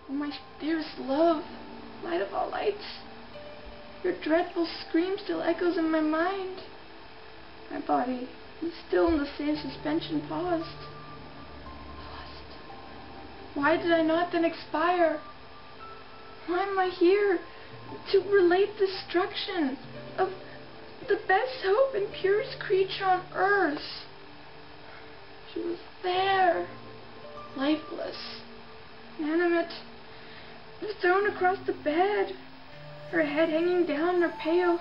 Oh, my dearest love, light of all lights, your dreadful scream still echoes in my mind. My body is still in the same suspension, paused. Why did I not then expire? Why am I here to relate the destruction of the best hope and purest creature on earth? She was there, lifeless, inanimate, thrown across the bed, her head hanging down, her pale,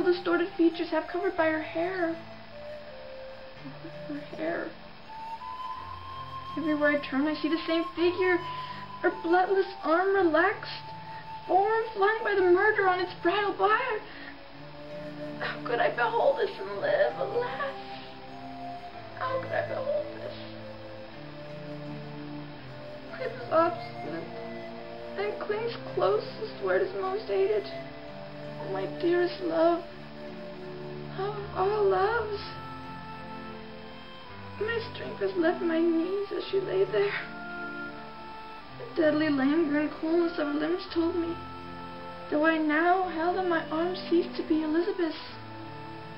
distorted features half covered by her hair. Her hair. Everywhere I turn, I see the same figure, her bloodless arm relaxed, form flung by the murderer on its bridal bier. How could I behold this and live? Alas! How could I behold this? It is obstinate, and clings closest where it is most aided. Oh, my dearest love, love of all loves. My strength has left my knees as she lay there. The deadly languor and coolness of her limbs told me, though I now held in my arms, ceased to be Elizabeth,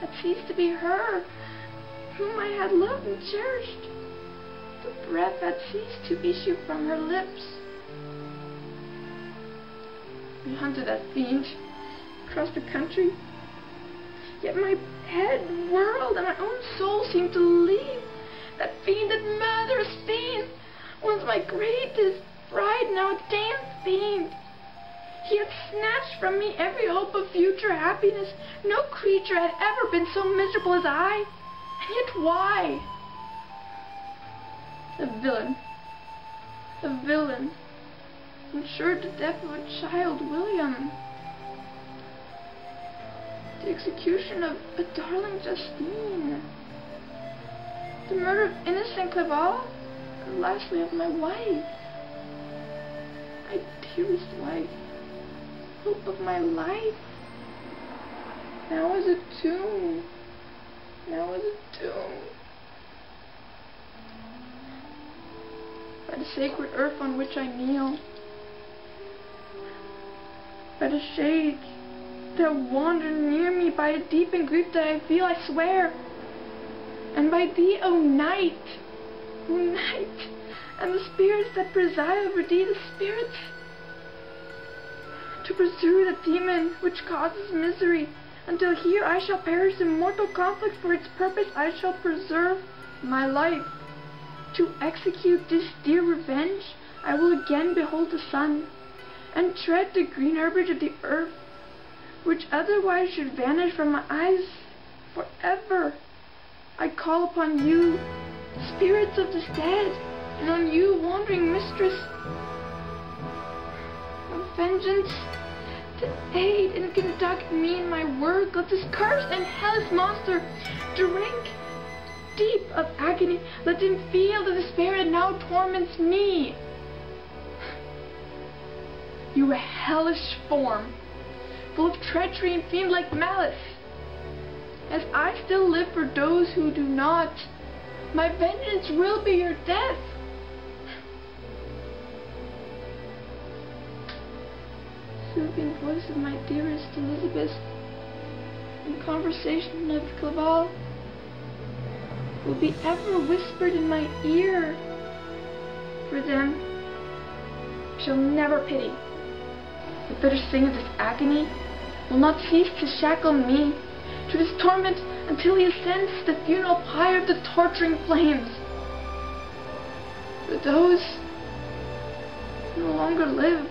had ceased to be her whom I had loved and cherished. The breath had ceased to issue from her lips. We hunted that fiend across the country, yet my head whirled and my own soul seemed to leave. That fiend, that murderous fiend, once my greatest pride, now a damned fiend. He had snatched from me every hope of future happiness. No creature had ever been so miserable as I. And yet why? The villain, ensured the death of a child, William. The execution of a darling Justine. The murder of innocent Clerval, and lastly of my wife, my dearest wife, hope of my life. Now is a tomb, now is a tomb. By the sacred earth on which I kneel, by the shades that wander near me, by the deepened grief that I feel, I swear, and by thee, O night, and the spirits that preside over thee, the spirits, to pursue the demon which causes misery, until here I shall perish in mortal conflict. For its purpose I shall preserve my life. To execute this dear revenge, I will again behold the sun, and tread the green herbage of the earth, which otherwise should vanish from my eyes forever. I call upon you, spirits of the dead, and on you, wandering mistress of vengeance, to aid and conduct me in my work. Let this cursed and hellish monster drink deep of agony. Let him feel the despair that now torments me. You hellish form, full of treachery and fiend-like malice. As I still live for those who do not, my vengeance will be your death. Soothing voice of my dearest Elizabeth, in conversation of Clerval, will be ever whispered in my ear. For them shall never pity. The bitter sting of this agony will not cease to shackle me to this torment until he ascends to the funeral pyre of the torturing flames. For those who no longer live,